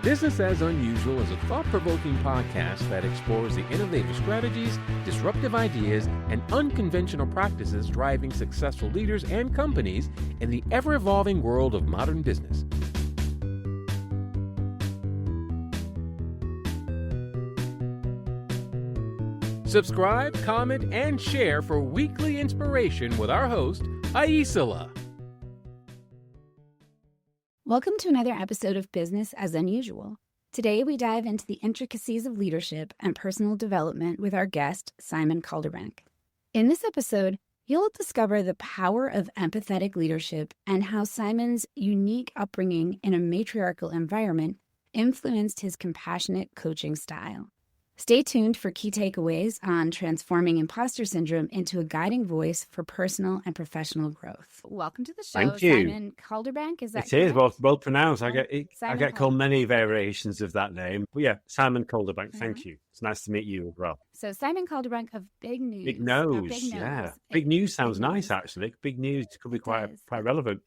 Business as Unusual is a thought-provoking podcast that explores the innovative strategies, disruptive ideas, and unconventional practices driving successful leaders and companies in the ever-evolving world of modern business. Subscribe, comment, and share for weekly inspiration with our host, Alicia. Welcome to another episode of Business as Unusual. Today, we dive into the intricacies of leadership and personal development with our guest, Simon Calderbank. In this episode, you'll discover the power of empathetic leadership and how Simon's unique upbringing in a matriarchal environment influenced his compassionate coaching style. Stay tuned for key takeaways on transforming imposter syndrome into a guiding voice for personal and professional growth. Welcome to the show, Thank you. Simon Calderbank. Is that It is correct? well pronounced. I Simon get called many variations of that name. But yeah, Simon Calderbank. Thank you. It's nice to meet you as well. So Simon Calderbank of Big News. Big Nose, yeah. Big News sounds nice, actually. Big News could be quite relevant.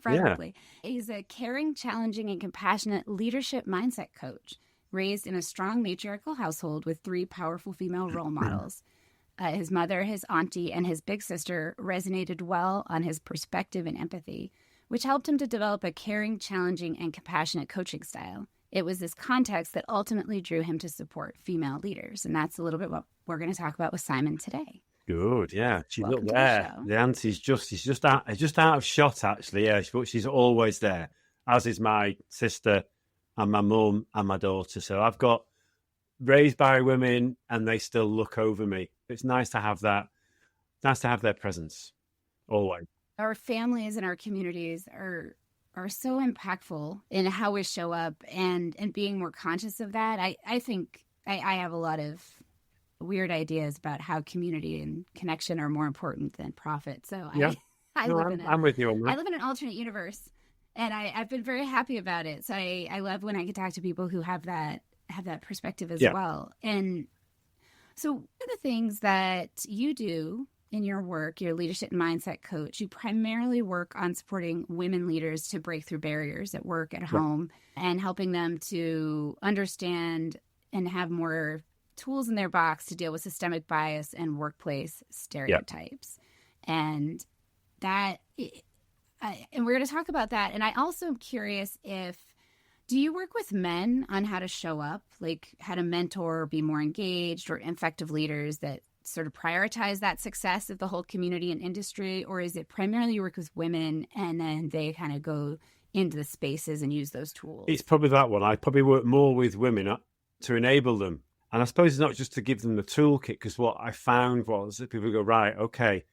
Probably. Yeah. He's a caring, challenging, and compassionate leadership mindset coach, raised in a strong matriarchal household with 3 powerful female role models. His mother, his auntie, and his big sister resonated well on his perspective and empathy, which helped him to develop a caring, challenging, and compassionate coaching style. It was this context that ultimately drew him to support female leaders, and that's a little bit what we're going to talk about with Simon today. Good, yeah. She's up there. The auntie's just out of shot, actually. Yeah, but she's always there, as is my sister and my mum and my daughter. So I've got raised by women and they still look over me. It's nice to have that. Nice to have their presence always. Our families and our communities are so impactful in how we show up and being more conscious of that. I think I have a lot of weird ideas about how community and connection are more important than profit. So yeah. I'm with you on that. I live in an alternate universe. And I've been very happy about it. So I love when I can talk to people who have that perspective as well. And so one of the things that you do in your work, your leadership and mindset coach, you primarily work on supporting women leaders to break through barriers at work, at home, and helping them to understand and have more tools in their box to deal with systemic bias and workplace stereotypes. And that... and we're going to talk about that. And I also am curious do you work with men on how to show up, like how to mentor or be more engaged or effective leaders that sort of prioritize that success of the whole community and industry? Or is it primarily you work with women and then they kind of go into the spaces and use those tools? It's probably that one. I probably work more with women to enable them. And I suppose it's not just to give them the toolkit, because what I found was that people go, right, okay,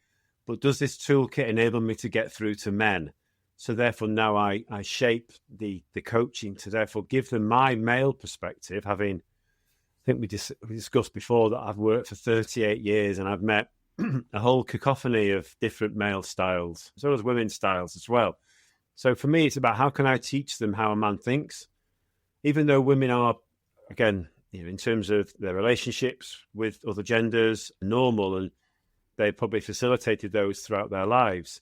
but does this toolkit enable me to get through to men? So therefore now I shape the coaching to therefore give them my male perspective, having, I think we discussed before that I've worked for 38 years and I've met a whole cacophony of different male styles, as well as women's styles as well. So for me, it's about how can I teach them how a man thinks, even though women are, again, in terms of their relationships with other genders, normal, and they probably facilitated those throughout their lives.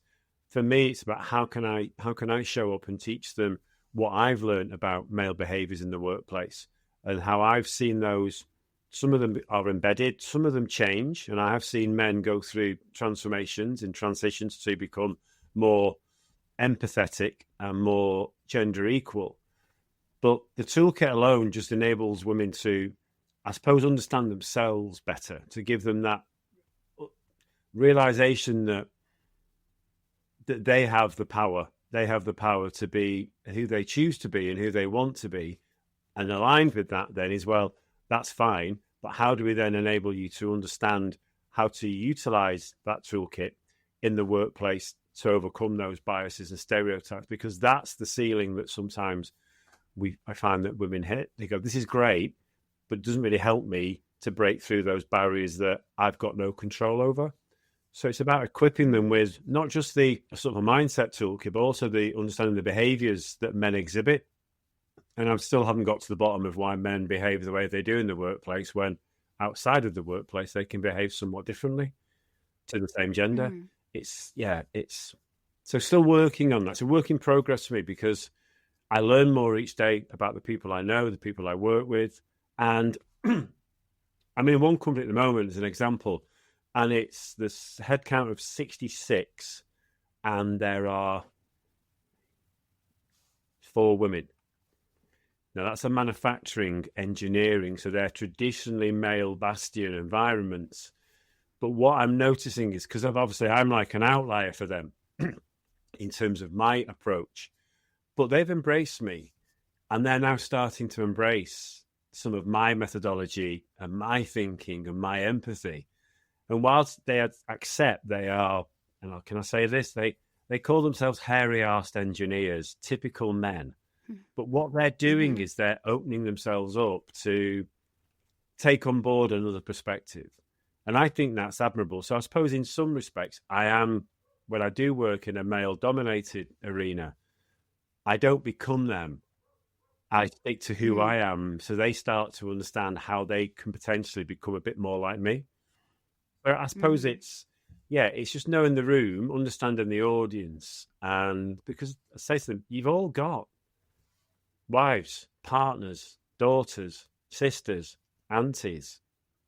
For me, it's about how can I show up and teach them what I've learned about male behaviors in the workplace and how I've seen those. Some of them are embedded, some of them change, and I have seen men go through transformations and transitions to become more empathetic and more gender equal. But the toolkit alone just enables women to, I suppose, understand themselves better, to give them that realization that they have the power. They have the power to be who they choose to be and who they want to be. And aligned with that then is, well, that's fine. But how do we then enable you to understand how to utilize that toolkit in the workplace to overcome those biases and stereotypes? Because that's the ceiling that sometimes I find that women hit. They go, this is great, but it doesn't really help me to break through those barriers that I've got no control over. So it's about equipping them with not just the sort of a mindset toolkit, but also the understanding the behaviors that men exhibit. And I still haven't got to the bottom of why men behave the way they do in the workplace, when outside of the workplace, they can behave somewhat differently to the same gender. It's so still working on that. It's a work in progress for me, because I learn more each day about the people I know, the people I work with. And I'm in one company at the moment as an example, and it's this headcount of 66, and there are 4 women. Now, that's a manufacturing engineering, so they're traditionally male bastion environments. But what I'm noticing is, because obviously I'm like an outlier for them in terms of my approach, but they've embraced me, and they're now starting to embrace some of my methodology and my thinking and my empathy. And whilst they accept they are, and can I say this, they call themselves hairy-arsed engineers, typical men. But what they're doing is they're opening themselves up to take on board another perspective. And I think that's admirable. So I suppose in some respects, when I do work in a male-dominated arena, I don't become them. I stick to who I am. So they start to understand how they can potentially become a bit more like me. But I suppose it's just knowing the room, understanding the audience. And because I say to them, you've all got wives, partners, daughters, sisters, aunties.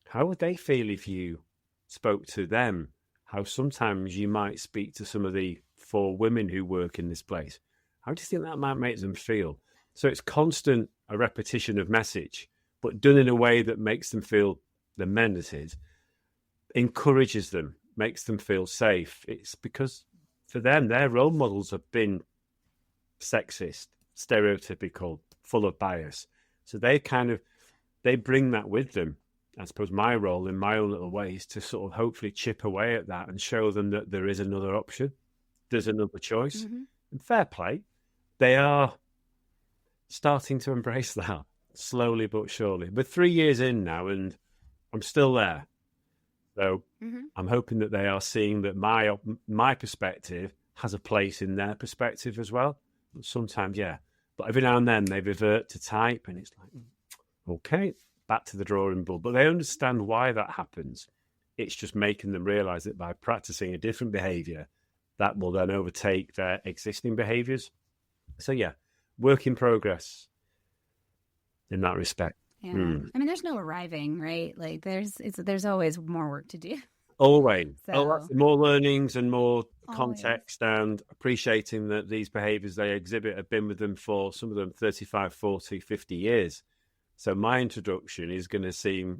How would they feel if you spoke to them? How sometimes you might speak to some of the 4 women who work in this place. How do you think that might make them feel? So it's constant a repetition of message, but done in a way that makes them feel, the men that is, encourages them, makes them feel safe. It's because for them, their role models have been sexist, stereotypical, full of bias. So they bring that with them. I suppose my role in my own little way is to sort of hopefully chip away at that and show them that there is another option. There's another choice. And fair play. They are starting to embrace that slowly but surely. We're 3 years in now and I'm still there. So I'm hoping that they are seeing that my perspective has a place in their perspective as well. But sometimes, But every now and then they revert to type and it's like, okay, back to the drawing board. But they understand why that happens. It's just making them realise that by practising a different behaviour, that will then overtake their existing behaviours. So, work in progress in that respect. Yeah. I mean, there's no arriving, right? Like there's always more work to do. Always. So, more learnings and more context and appreciating that these behaviours they exhibit have been with them for, some of them, 35, 40, 50 years. So my introduction is going to seem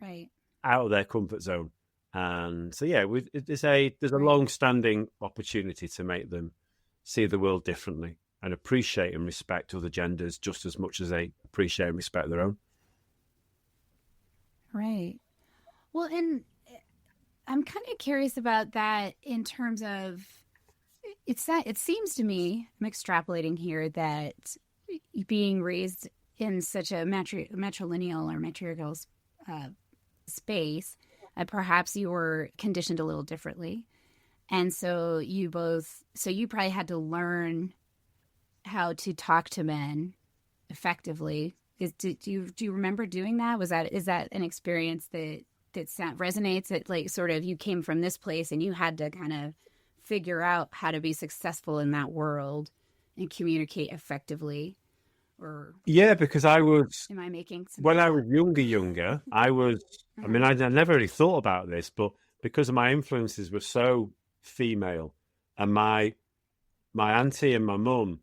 out of their comfort zone. And so, there's a long-standing opportunity to make them see the world differently and appreciate and respect other genders just as much as they appreciate and respect their own. Right. Well, and I'm kind of curious about that in terms of it seems to me, I'm extrapolating here, that being raised in such a matrilineal or matriarchal space, perhaps you were conditioned a little differently. And so you probably had to learn how to talk to men effectively. Do you remember doing that? Is that an experience that resonates? That like sort of you came from this place and you had to kind of figure out how to be successful in that world and communicate effectively? Or because I was. Am I making sense? When I was younger, I was. I mean, I never really thought about this, but because my influences were so female, and my auntie and my mum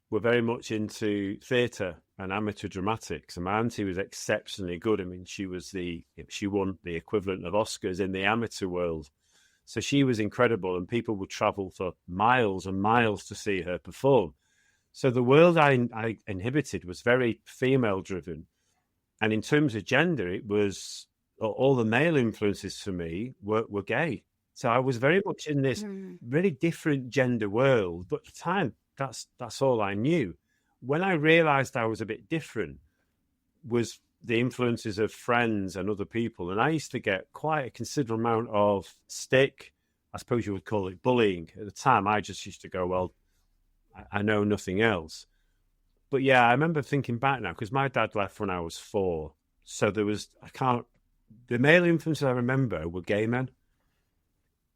were very much into theatre and amateur dramatics, and my auntie was exceptionally good. I mean, she won the equivalent of Oscars in the amateur world, so she was incredible, and people would travel for miles and miles to see her perform. So the world I inhabited was very female-driven. And in terms of gender, it was all the male influences for me were gay. So I was very much in this really different gender world. But at the time, that's all I knew. When I realised I was a bit different was the influences of friends and other people. And I used to get quite a considerable amount of stick. I suppose you would call it bullying. At the time, I just used to go, well, I know nothing else. But I remember thinking back now, because my dad left when I was 4. So there was, the male influences I remember were gay men.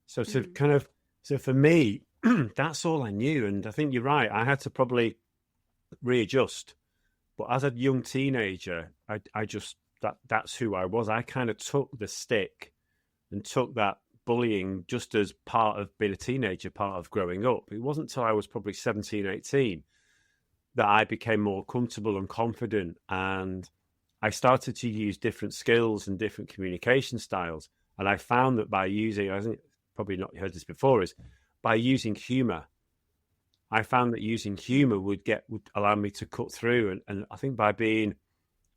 So so for me, that's all I knew. And I think you're right. I had to probably readjust. But as a young teenager, that's who I was. I kind of took the stick and took that bullying just as part of being a teenager, part of growing up. It wasn't until I was probably 17, 18 that I became more comfortable and confident, and I started to use different skills and different communication styles. And I found that by using, I think probably not heard this before, is by using humor. I found that using humor would allow me to cut through. And I think by being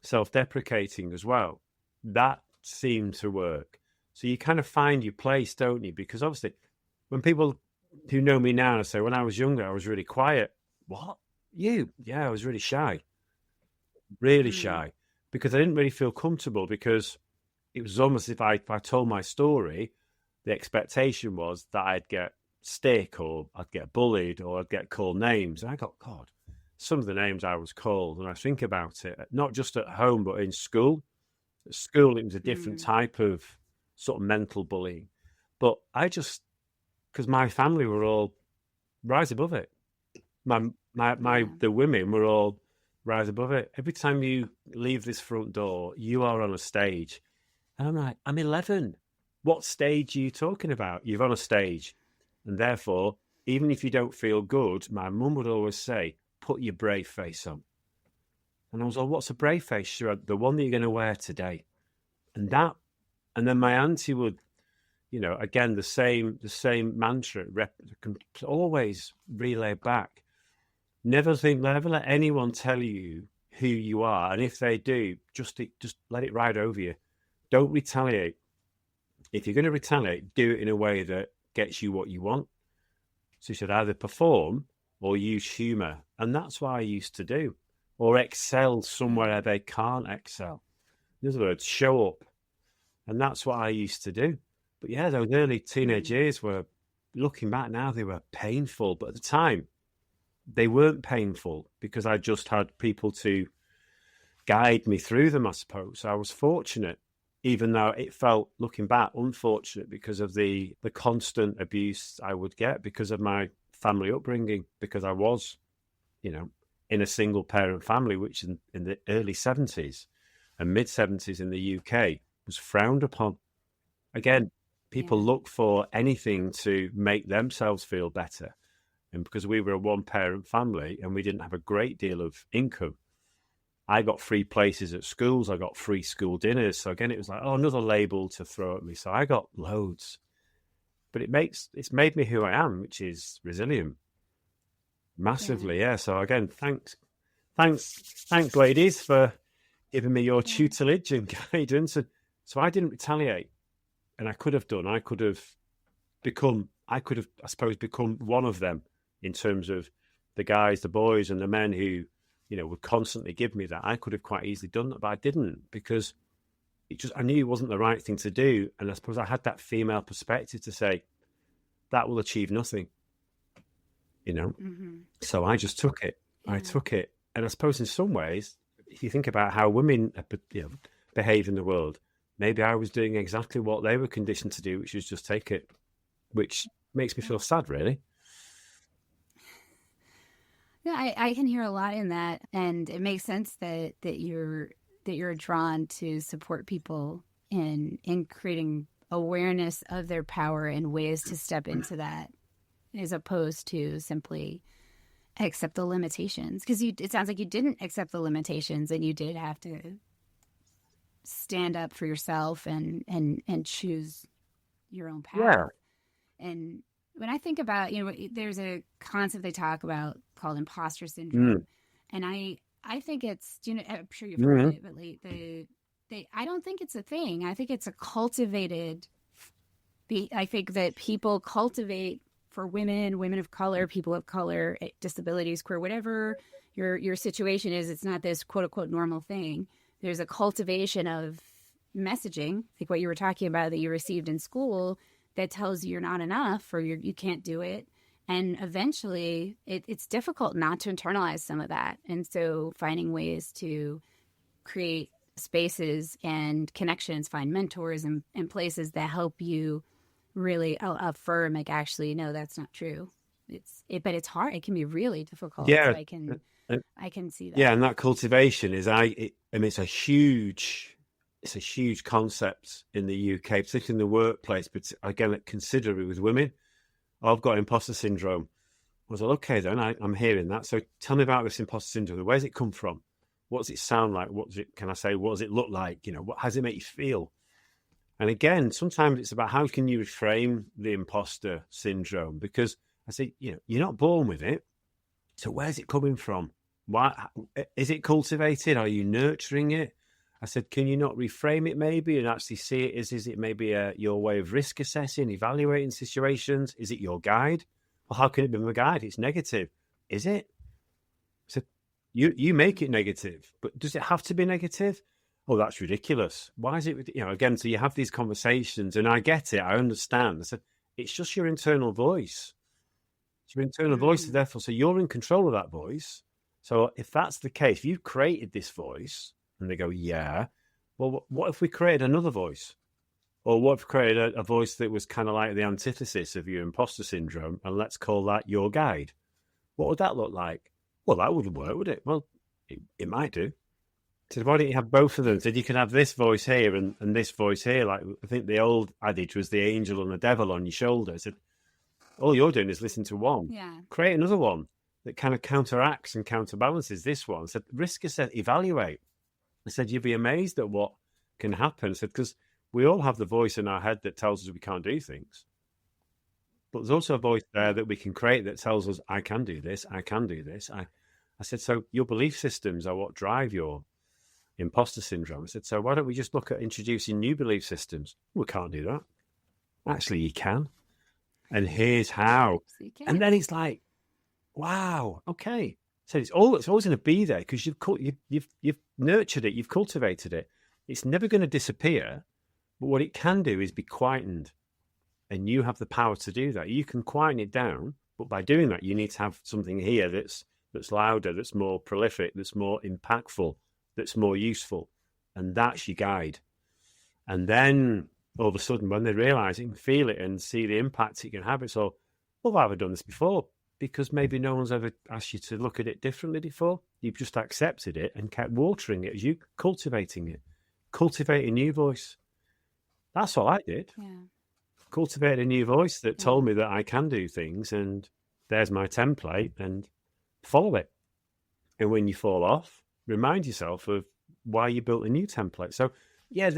self-deprecating as well, that seemed to work. So you kind of find your place, don't you? Because obviously when people who know me now say, when I was younger, I was really quiet. What? You? Yeah, I was really shy. Really shy. Because I didn't really feel comfortable, because it was almost if I told my story, the expectation was that I'd get stick, or I'd get bullied, or I'd get called names. And I got, God, some of the names I was called, and I think about it, not just at home, but in school. At school, it was a different type of sort of mental bullying. But because my family were all rise above it. The women were all rise above it. Every time you leave this front door, you are on a stage. And I'm like, I'm 11. What stage are you talking about? You're on a stage. And therefore, even if you don't feel good, my mum would always say, put your brave face on. And I was like, what's a brave face? Sure, the one that you're going to wear today. And then my auntie would, again, the same mantra, always relay back. Never let anyone tell you who you are. And if they do, just let it ride over you. Don't retaliate. If you're going to retaliate, do it in a way that gets you what you want. So you should either perform or use humor. And that's what I used to do. Or excel somewhere they can't excel. In other words, show up. And that's what I used to do. But yeah, those early teenage years were, looking back now, they were painful. But at the time, they weren't painful because I just had people to guide me through them, I suppose. I was fortunate, even though it felt, looking back, unfortunate because of the constant abuse I would get because of my family upbringing, because I was, in a single parent family, which in the early 70s and mid 70s in the UK was frowned upon. Again, people look for anything to make themselves feel better. And because we were a one-parent family and we didn't have a great deal of income, I got free places at schools. I got free school dinners. So again, it was like, another label to throw at me. So I got loads. But it's made me who I am, which is resilient. Massively, yeah. So again, thanks, ladies, for giving me your tutelage and guidance. And so I didn't retaliate. And I could have done. I suppose, become one of them in terms of the guys, the boys and the men who, would constantly give me that. I could have quite easily done that, but I didn't, because I knew it wasn't the right thing to do. And I suppose I had that female perspective to say, that will achieve nothing, So I just took it. Yeah. I took it. And I suppose in some ways, if you think about how women behave in the world, maybe I was doing exactly what they were conditioned to do, which was just take it, which makes me feel sad, really. Yeah, I can hear a lot in that, and it makes sense that you're drawn to support people in creating awareness of their power and ways to step into that, as opposed to simply accept the limitations. Because it sounds like you didn't accept the limitations, and you did have to stand up for yourself and choose your own path. Yeah. And when I think about, there's a concept they talk about called imposter syndrome. And I think it's, I'm sure you've heard it, but I don't think it's a thing. I think it's a cultivated, I think that people cultivate for women of color, people of color, disabilities, queer, whatever your situation is. It's not this quote unquote normal thing. There's a cultivation of messaging, like what you were talking about that you received in school, that tells you you're not enough or you can't do it. And eventually it's difficult not to internalize some of that. And so finding ways to create spaces and connections, find mentors and places that help you really affirm, like, actually, no, that's not true. But it's hard. It can be really difficult. Yeah. So I can see that. Yeah, and that cultivation is, it's a huge concept in the UK, particularly in the workplace. But again, consider it with women. I've got imposter syndrome. I was like, okay, then I'm hearing that. So tell me about this imposter syndrome. Where's it come from? What does it sound like? What does it look like? How does it make you feel? And again, sometimes it's about how can you reframe the imposter syndrome? Because I say, you're not born with it. So where's it coming from? Why is it cultivated? Are you nurturing it? I said, can you not reframe it maybe and actually see it as, is it maybe your way of risk assessing, evaluating situations? Is it your guide? Well, how can it be my guide? It's negative. Is it? So you make it negative, but does it have to be negative? Oh, that's ridiculous. Why is it, again, so you have these conversations and I get it. I understand. I said, it's just your internal voice. It's your internal voice, therefore, so you're in control of that voice. So if that's the case, if you've created this voice and they go, yeah, well, what if we created another voice? Or what if we created a voice that was kind of like the antithesis of your imposter syndrome, and let's call that your guide? What would that look like? Well, that wouldn't work, would it? Well, it might do. So why don't you have both of them? So you can have this voice here and this voice here. Like I think the old adage was the angel and the devil on your shoulder. So all you're doing is listen to one. Yeah. Create another one that kind of counteracts and counterbalances this one. So risk assess, evaluate. I said, you'd be amazed at what can happen. I said, because we all have the voice in our head that tells us we can't do things. But there's also a voice there that we can create that tells us, I can do this, I can do this. I said, so your belief systems are what drive your imposter syndrome. I said, so why don't we just look at introducing new belief systems? We can't do that. Actually, you can. And here's how. And then it's like, wow, okay. So it's always going to be there because you've nurtured it, you've cultivated it. It's never going to disappear. But what it can do is be quietened. And you have the power to do that. You can quieten it down, but by doing that, you need to have something here that's louder, that's more prolific, that's more impactful, that's more useful. And that's your guide. And then all of a sudden, when they realize it and feel it and see the impact it can have, it's all, well, why have I done this before? Because maybe no one's ever asked you to look at it differently before. You've just accepted it and kept watering it as you cultivating it. Cultivate a new voice. That's all I did. Yeah. Cultivate a new voice that told me that I can do things, and there's my template, and follow it. And when you fall off, remind yourself of why you built a new template. So yeah,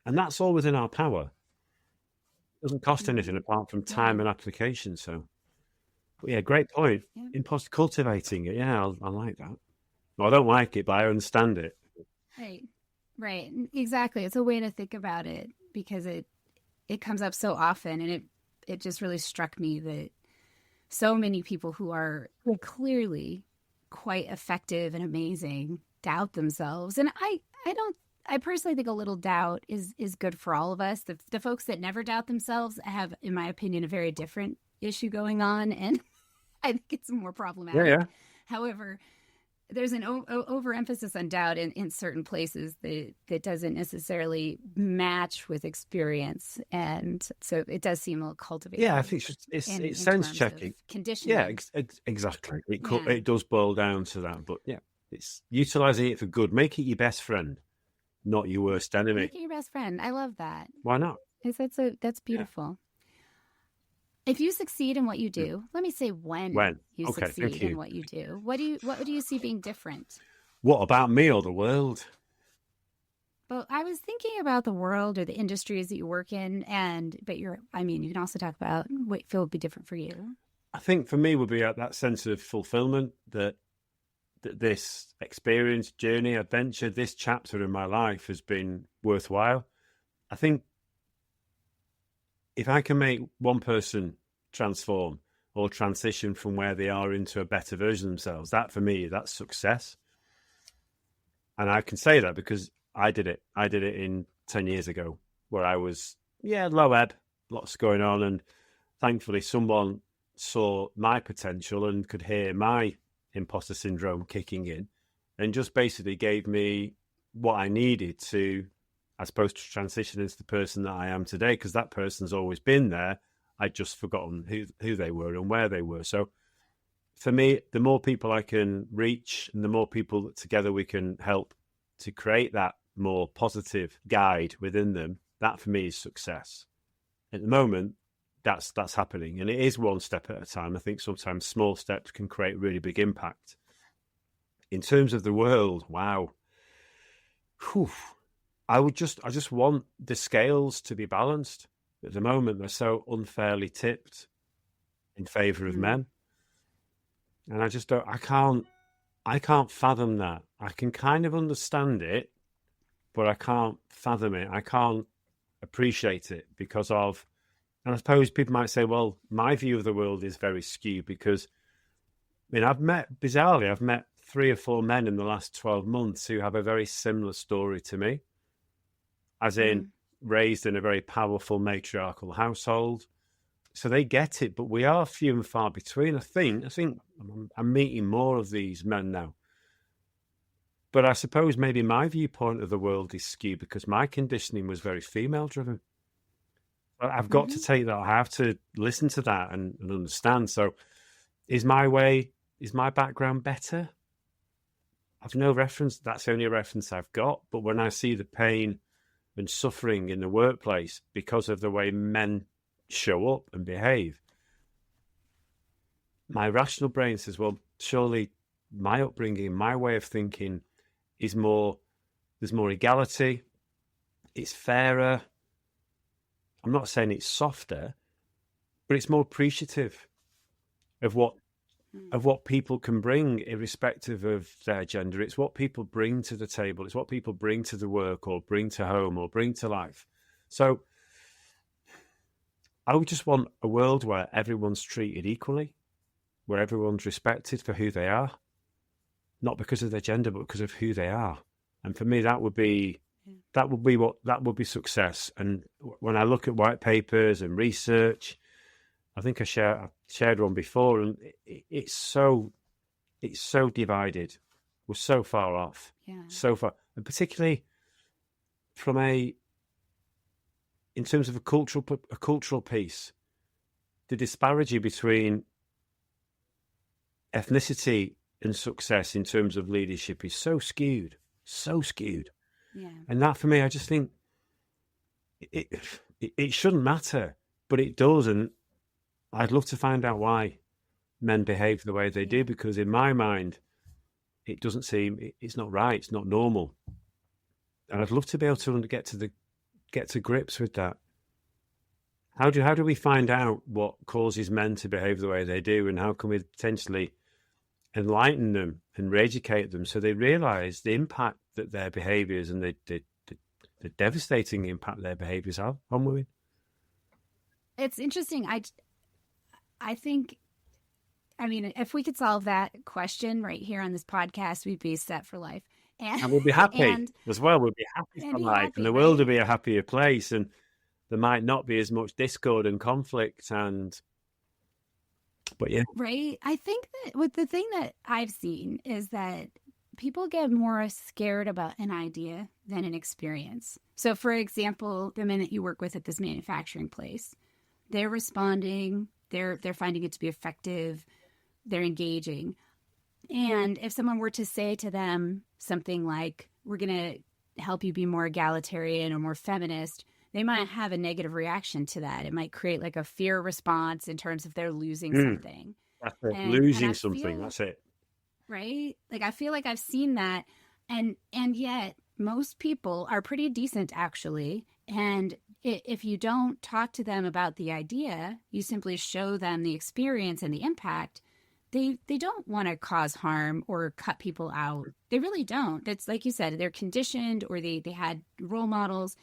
and that's all within our power. It doesn't cost anything apart from time and application. So, but yeah, great point. Yeah. Imposter cultivating it. Yeah, I like that. Well, I don't like it, but I understand it. Right. Exactly. It's a way to think about it because it comes up so often, and it just really struck me that so many people who are clearly quite effective and amazing doubt themselves. And I personally think a little doubt is good for all of us. The folks that never doubt themselves have, in my opinion, a very different issue going on, and I think it's more problematic. Yeah. However, there's an overemphasis on doubt in certain places that doesn't necessarily match with experience, and so it does seem a little cultivating. Yeah, I think it's sense checking. Conditioning. Yeah, exactly. It does boil down to that, but yeah, it's utilizing it for good. Make it your best friend, not your worst enemy. Make it your best friend. I love that. Why not? That's beautiful. Yeah. If you succeed in what you do, let me say when you succeed in what you do, what do you see being different? What about me or the world? Well, I was thinking about the world or the industries that you work in, but you can also talk about what you feel would be different for you. I think for me would be that sense of fulfillment that this experience, journey, adventure, this chapter in my life has been worthwhile. I think if I can make one person transform or transition from where they are into a better version of themselves, that for me, that's success. And I can say that because I did it. I did it in 10 years ago where I was, low ebb, lots going on. And thankfully someone saw my potential and could hear my imposter syndrome kicking in and just basically gave me what I needed to, I suppose, to transition into the person that I am today, because that person's always been there. I'd just forgotten who they were and where they were. So for me, the more people I can reach and the more people that together we can help to create that more positive guide within them, that for me is success. At the moment, that's happening, and it is one step at a time. I think sometimes small steps can create really big impact. In terms of the world, wow. Whew. I just want the scales to be balanced. At the moment, they're so unfairly tipped in favor of men. And I can't fathom that. I can kind of understand it, but I can't fathom it. I can't appreciate it because of, and I suppose people might say, well, my view of the world is very skewed because, I mean, I've met 3 or 4 men in the last 12 months who have a very similar story to me, as in raised in a very powerful matriarchal household. So they get it, but we are few and far between. I think I'm meeting more of these men now. But I suppose maybe my viewpoint of the world is skewed because my conditioning was very female driven. I've got to take that. I have to listen to that and understand. So is my background better? I've no reference. That's the only reference I've got. But when I see the pain and suffering in the workplace because of the way men show up and behave, my rational brain says, well, surely my upbringing, my way of thinking is there's more equality, it's fairer. I'm not saying it's softer, but it's more appreciative of what people can bring irrespective of their gender. It's what people bring to the table. It's what people bring to the work or bring to home or bring to life. So I would just want a world where everyone's treated equally, where everyone's respected for who they are, not because of their gender, but because of who they are. And for me, that would be success. And when I look at white papers and research, I think I shared one before, and it's so divided. We're so far off, so far, and particularly in terms of a cultural piece, the disparity between ethnicity and success in terms of leadership is so skewed. Yeah. And that for me, I just think it shouldn't matter, but it does. And I'd love to find out why men behave the way they do, because in my mind, it doesn't seem, it's not right. It's not normal. And I'd love to be able to get to grips with that. How do we find out what causes men to behave the way they do, and how can we potentially enlighten them and re-educate them so they realize the impact that their behaviors and the devastating impact their behaviors have on women? It's interesting. I think, I mean, if we could solve that question right here on this podcast, we'd be set for life. And we'll be happy as well. We'll be happy for life, and the world will be a happier place, and there might not be as much discord and conflict. But yeah. Right. I think that the thing that I've seen is that people get more scared about an idea than an experience. So, for example, the men that you work with at this manufacturing place, they're responding, they're finding it to be effective, they're engaging. And if someone were to say to them something like, we're going to help you be more egalitarian or more feminist, they might have a negative reaction to that. It might create like a fear response in terms of they're losing something. That's it. Losing something. That's it. Right? Like, I feel like I've seen that. And yet most people are pretty decent, actually. And if you don't talk to them about the idea, you simply show them the experience and the impact, they don't want to cause harm or cut people out. They really don't. It's like you said, they're conditioned, or they had role models.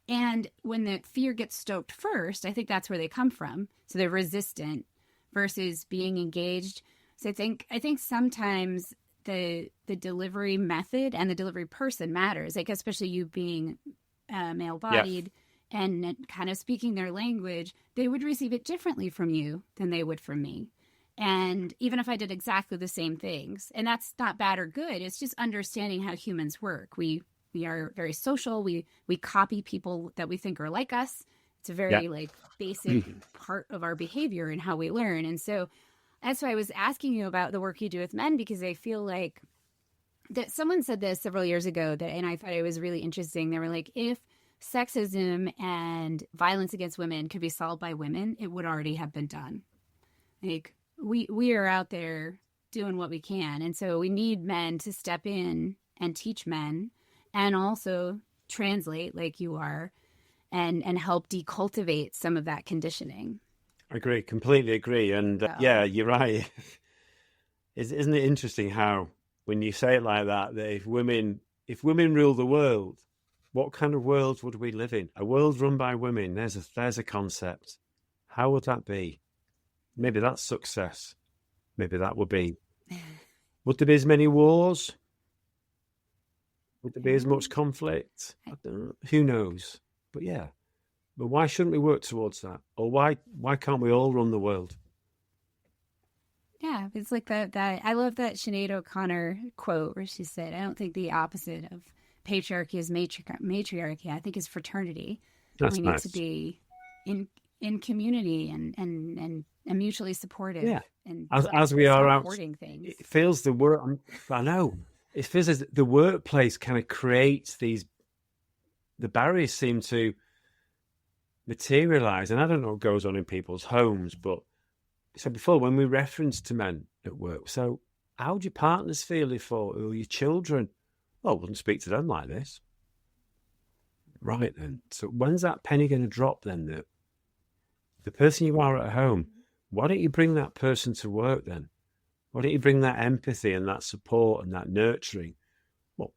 And when the fear gets stoked first, I think that's where they come from. So they're resistant versus being engaged. So I think sometimes the delivery method and the delivery person matters. Like, especially you being male-bodied and kind of speaking their language, they would receive it differently from you than they would from me. And even if I did exactly the same things, and that's not bad or good, it's just understanding how humans work. We are very social. We copy people that we think are like us. It's a very basic part of our behavior and how we learn. And so that's why I was asking you about the work you do with men, because I feel like that someone said this several years ago and I thought it was really interesting. They were like, if sexism and violence against women could be solved by women, it would already have been done. Like we are out there doing what we can. And so we need men to step in and teach men and also translate like you are and help decultivate some of that conditioning. I agree, completely agree. And yeah, you're right. Isn't it interesting how when you say it like that, that if women rule the world, what kind of world would we live in? A world run by women. There's a concept. How would that be? Maybe that's success. Maybe that would be. Would there be as many wars? Would there be as much conflict? I don't know. Who knows? But yeah. But why shouldn't we work towards that? Or why can't we all run the world? Yeah, it's like that. I love that Sinead O'Connor quote where she said, "I don't think the opposite of patriarchy is matriarchy. I think it's fraternity. That's we need nice. to be in community and mutually supportive. Yeah, and as we are out, things. It feels the work. I know it feels as the workplace kind of creates these. The barriers seem to materialize, and I don't know what goes on in people's homes, but so before when we reference to men at work, so how do your partners feel or your children? Well, I wouldn't speak to them like this. Right then. So when's that penny going to drop then? That the person you are at home, why don't you bring that person to work then? Why don't you bring that empathy and that support and that nurturing? Well,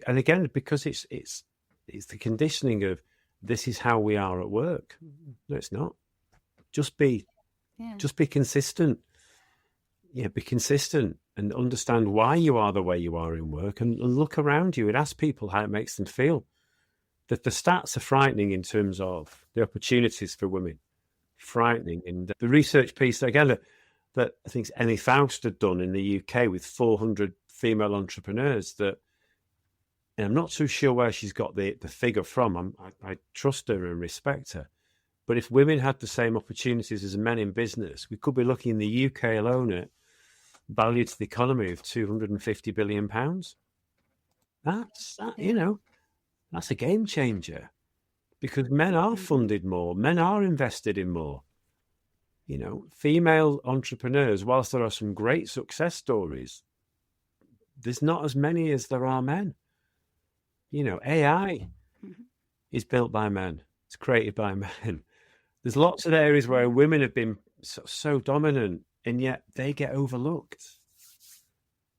and again, because it's the conditioning of this is how we are at work. No, it's not. Just be consistent. Yeah, be consistent and understand why you are the way you are in work and look around you and ask people how it makes them feel. That the stats are frightening in terms of the opportunities for women. Frightening. And the research piece, again, that I think Emily Faust had done in the UK with 400 female entrepreneurs that, and I'm not too sure where she's got the figure from. I trust her and respect her. But if women had the same opportunities as men in business, we could be looking in the UK alone at value to the economy of £250 billion. That's a game changer because men are funded more, men are invested in more. You know, female entrepreneurs, whilst there are some great success stories, there's not as many as there are men. You know, AI is built by men. It's created by men. There's lots of areas where women have been so dominant, and yet they get overlooked.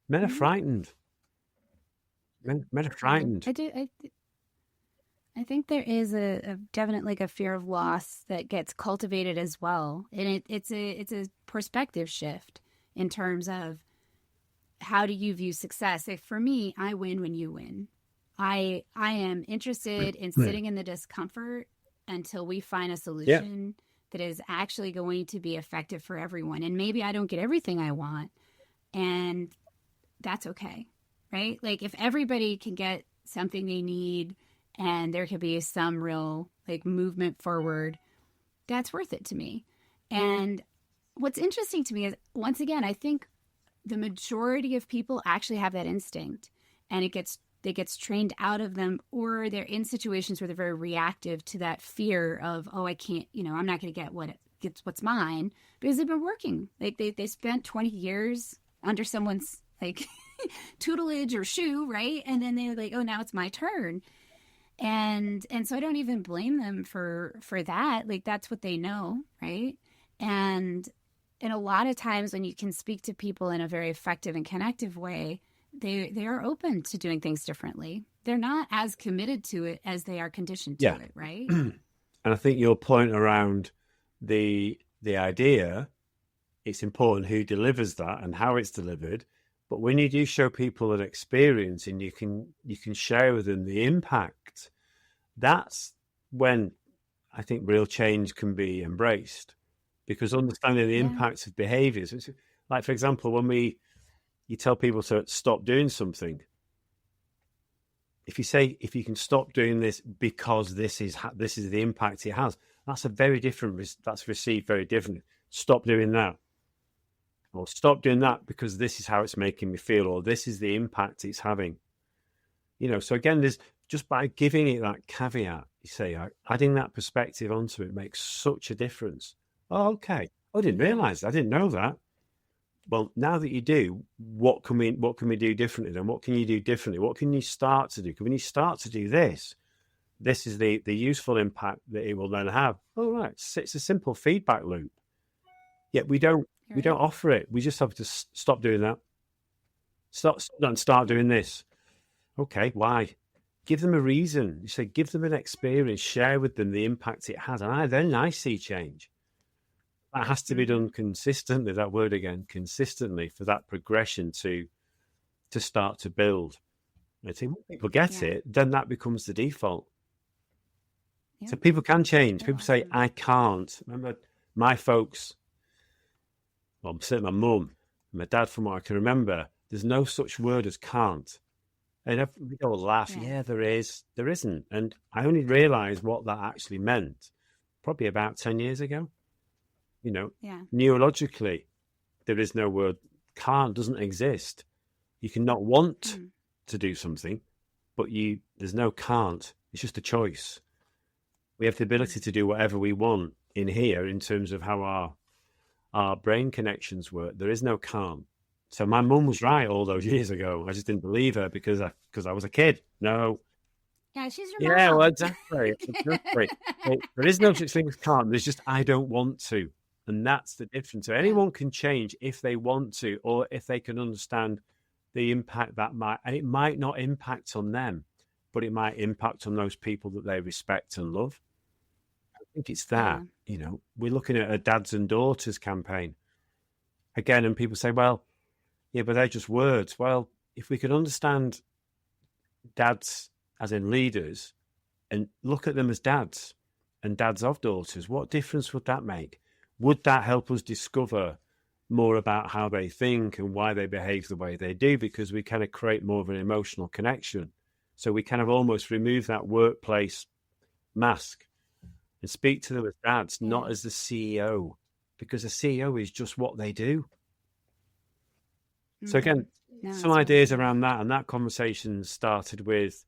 Men are frightened. Men are frightened. I think there is a definitely a fear of loss that gets cultivated as well, and it's a perspective shift in terms of how do you view success. Like for me, I win when you win. I am interested in sitting in the discomfort until we find a solution that is actually going to be effective for everyone. And maybe I don't get everything I want, and that's okay, right? Like if everybody can get something they need and there could be some real movement forward, that's worth it to me. And what's interesting to me is, once again, I think the majority of people actually have that instinct, and it gets trained out of them, or they're in situations where they're very reactive to that fear of, oh, I can't, I'm not going to get what's mine, because they've been working. They spent 20 years under someone's tutelage or shoe, right? And then they're like, oh, now it's my turn. And so I don't even blame them for that. That's what they know, right? And a lot of times when you can speak to people in a very effective and connective way, they are open to doing things differently. They're not as committed to it as they are conditioned to it, right? And I think your point around the idea, it's important who delivers that and how it's delivered. But when you do show people an experience and you can share with them the impact, that's when I think real change can be embraced. Because understanding the impacts of behaviours, like for example, when you tell people to stop doing something, if you can stop doing this because this is the impact it has, that's received very differently. Stop doing that. or stop doing that because this is how it's making me feel, or this is the impact it's having. So again, there's just by giving it that caveat, you say, adding that perspective onto it makes such a difference. Oh, okay. I didn't realize. I didn't know that. Well, now that you do, what can we do differently then? What can you do differently? What can you start to do? Because when you start to do this is the useful impact that it will then have. Oh, right. It's a simple feedback loop. Yet we don't offer it. We just have to stop doing that. Start doing this. Okay, why? Give them a reason. You say, give them an experience, share with them the impact it has. And then I see change. That has to be done consistently, that word again, consistently, for that progression to start to build. And if people get it, then that becomes the default. Yeah. So people can change. People say, I can't. Remember, my folks, well, certainly my mum, my dad, from what I can remember, there's no such word as can't. And we all laugh. Yeah, there is. There isn't. And I only realised what that actually meant probably about 10 years ago. Neurologically, there is no word. Can't doesn't exist. You can not want to do something, but there's no can't. It's just a choice. We have the ability to do whatever we want in here in terms of how our brain connections work. There is no can't. So my mum was right all those years ago. I just didn't believe her because I was a kid. No. Yeah, she's your mom. Yeah, well, exactly. There is no such thing as can't. There's just I don't want to. And that's the difference. So anyone can change if they want to, or if they can understand the impact that might, and it might not impact on them, but it might impact on those people that they respect and love. I think it's that, we're looking at a dads and daughters campaign again, and people say, well, yeah, but they're just words. Well, if we can understand dads as in leaders and look at them as dads and dads of daughters, what difference would that make? Would that help us discover more about how they think and why they behave the way they do? Because we kind of create more of an emotional connection. So we kind of almost remove that workplace mask and speak to them as dads, not as the CEO, because the CEO is just what they do. So again, some ideas around that, and that conversation started with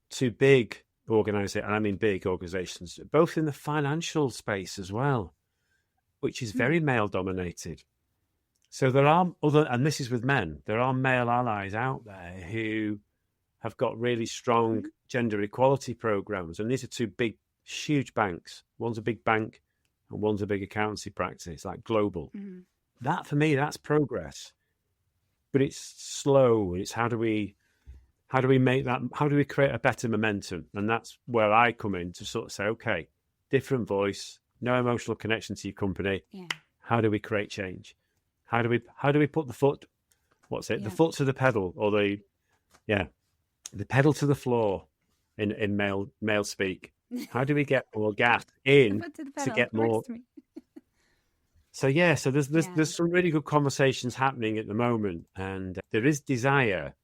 two big organizations, and I mean big organizations, both in the financial space as well, which is very male dominated. So there are and this is with men, there are male allies out there who have got really strong gender equality programs. And these are two big, huge banks. One's a big bank and one's a big accountancy practice, like global. That for me, that's progress. But it's slow. It's how do we make that, how do we create a better momentum? And that's where I come in to sort of say, okay, different voice, no emotional connection to your company. Yeah. How do we create change? How do we put the foot, the foot to the pedal, or the pedal to the floor in male speak? How do we get more gas in to get more? So there's some really good conversations happening at the moment, and there is desire,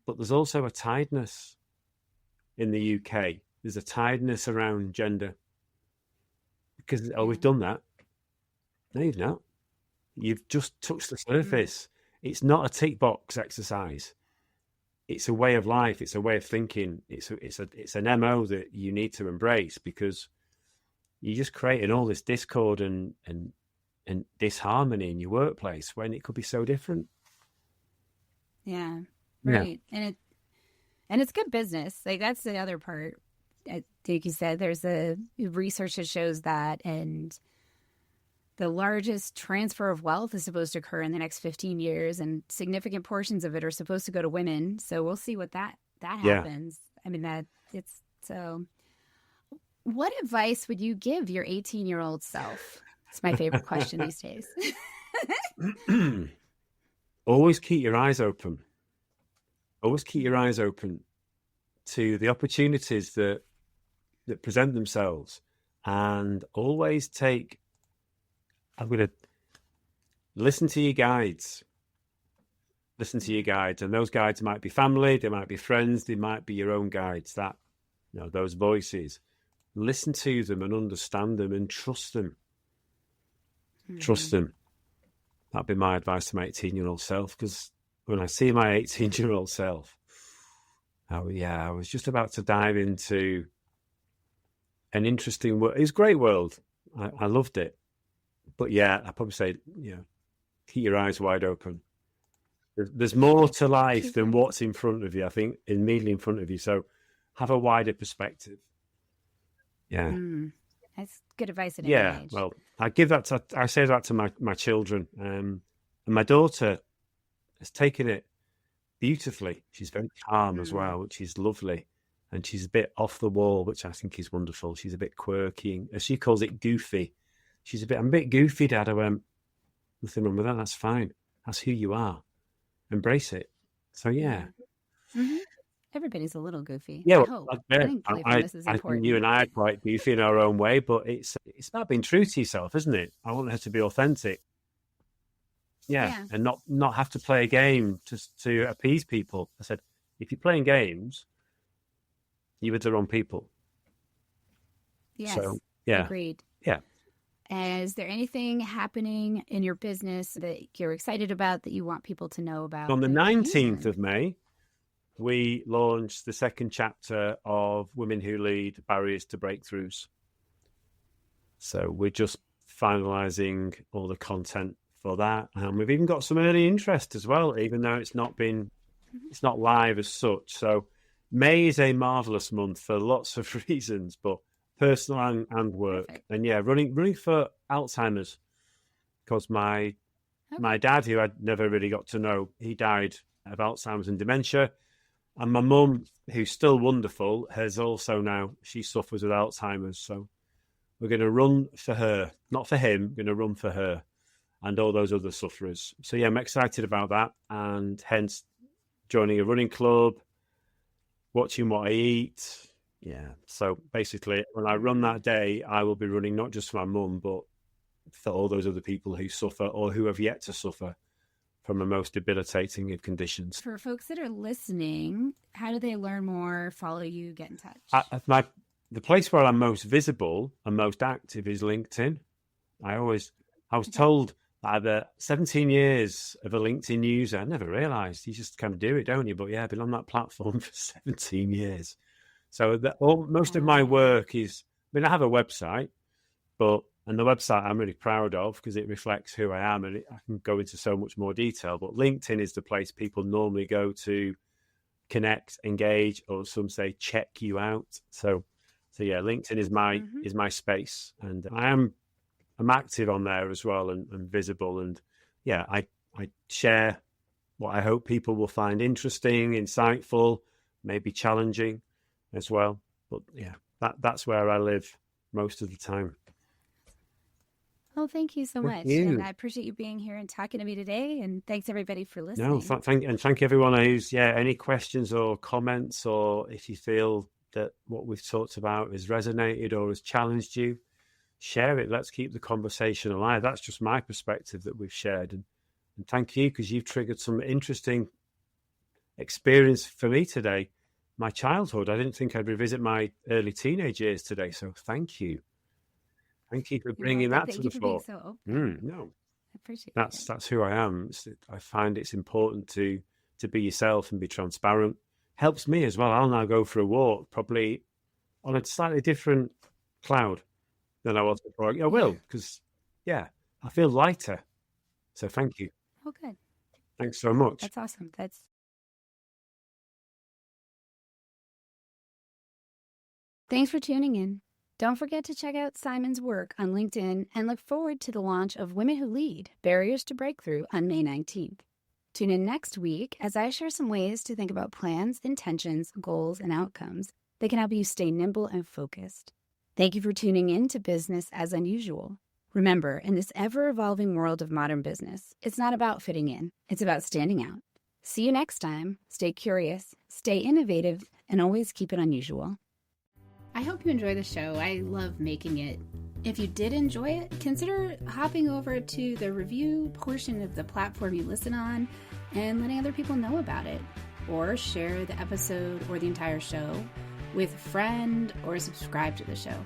but there's also a tiredness in the UK. There's a tiredness around gender because we've done that. No, you've not. You've just touched the surface. It's not a tick box exercise. It's a way of life. It's a way of thinking. It's an MO that you need to embrace, because you're just creating all this discord and disharmony in your workplace when it could be so different. Yeah, right. Yeah. And it's good business. Like, that's the other part. I think you said there's a research that shows that, and the largest transfer of wealth is supposed to occur in the next 15 years, and significant portions of it are supposed to go to women. So we'll see what that happens. I mean, so what advice would you give your 18-year-old self? It's my favorite question these days. Always keep your eyes open. Always keep your eyes open to the opportunities that present themselves, and always I'm going to listen to your guides. Listen to your guides, and those guides might be family, they might be friends, they might be your own guides. Those voices. Listen to them and understand them and trust them. Trust them. That'd be my advice to my 18-year-old self, because when I see my 18-year-old self, I was just about to dive into an interesting world. It's a great world. I loved it. But yeah, I'd probably say, keep your eyes wide open. There's more to life than what's in front of you, I think, immediately in front of you. So have a wider perspective. Yeah. That's good advice at any age. Well, I say that to my children. And my daughter has taken it beautifully. She's very calm as well, which is lovely. And she's a bit off the wall, which I think is wonderful. She's a bit quirky. As she calls it, goofy. I'm a bit goofy, Dad. I went, nothing wrong with that. That's fine. That's who you are. Embrace it. So, yeah. Mm-hmm. Everybody's a little goofy. Yeah, I hope. I think playfulness is important. I think you and I are quite goofy in our own way, but it's about being true to yourself, isn't it? I want her to be authentic. Yeah. And not have to play a game to appease people. I said, if you're playing games, you're with the wrong people. Yes. So, yeah. Agreed. Yeah. Is there anything happening in your business that you're excited about that you want people to know about? On the 19th of May, we launched the second chapter of Women Who Lead, Barriers to Breakthroughs. So we're just finalising all the content for that. And we've even got some early interest as well, even though it's not live as such. So May is a marvellous month for lots of reasons, but personal and work. Perfect. And running for Alzheimer's, because my dad, who I'd never really got to know, he died of Alzheimer's and dementia. And my mum, who's still wonderful, has also now, she suffers with Alzheimer's. So we're going to run for her, not for him, we're going to run for her and all those other sufferers. So I'm excited about that, and hence joining a running club, watching what I eat. Yeah. So basically, when I run that day, I will be running not just for my mum, but for all those other people who suffer or who have yet to suffer from the most debilitating of conditions. For folks that are listening, how do they learn more, follow you, get in touch? The place where I'm most visible and most active is LinkedIn. I was told that I have 17 years of a LinkedIn user. I never realised. You just kind of do it, don't you? But yeah, I've been on that platform for 17 years. So most of my work is, I have a website, and the website I'm really proud of because it reflects who I am, and I can go into so much more detail. But LinkedIn is the place people normally go to connect, engage, or some say check you out. So yeah, LinkedIn is my space, and I'm active on there as well and visible. And yeah, I share what I hope people will find interesting, insightful, maybe challenging as well. But yeah, that's where I live most of the time. Well, thank you so much. And I appreciate you being here and talking to me today. And thanks everybody for listening. No, thank everyone who's, any questions or comments, or if you feel that what we've talked about has resonated or has challenged you, share it. Let's keep the conversation alive. That's just my perspective that we've shared. And thank you, because you've triggered some interesting experience for me today. My childhood, I didn't think I'd revisit my early teenage years today. So thank you. Thank you for bringing that to the fore. So no, I appreciate that's who I am. I find it's important to be yourself and be transparent. Helps me as well. I'll now go for a walk, probably on a slightly different cloud than I was before. I will, because I feel lighter. So thank you. Oh, good. Thanks so much. That's awesome. Thanks for tuning in. Don't forget to check out Simon's work on LinkedIn and look forward to the launch of Women Who Lead, Barriers to Breakthrough on May 19th. Tune in next week as I share some ways to think about plans, intentions, goals, and outcomes that can help you stay nimble and focused. Thank you for tuning in to Business as Unusual. Remember, in this ever-evolving world of modern business, it's not about fitting in, it's about standing out. See you next time. Stay curious, stay innovative, and always keep it unusual. I hope you enjoy the show. I love making it. If you did enjoy it, consider hopping over to the review portion of the platform you listen on and letting other people know about it. Or share the episode or the entire show with a friend, or subscribe to the show.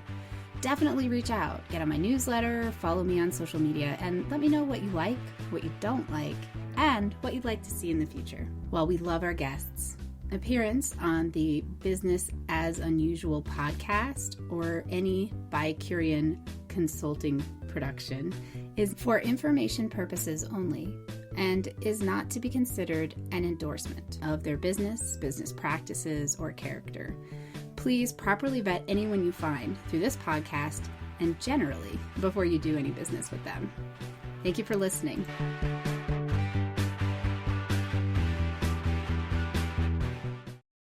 definitely reach out. Get on my newsletter, follow me on social media, and let me know what you like, what you don't like, and what you'd like to see in the future. Well, we love our guests. Appearance on the Business as Unusual podcast or any Bicurean consulting production is for information purposes only and is not to be considered an endorsement of their business practices, or character. Please properly vet anyone you find through this podcast and generally before you do any business with them. Thank you for listening.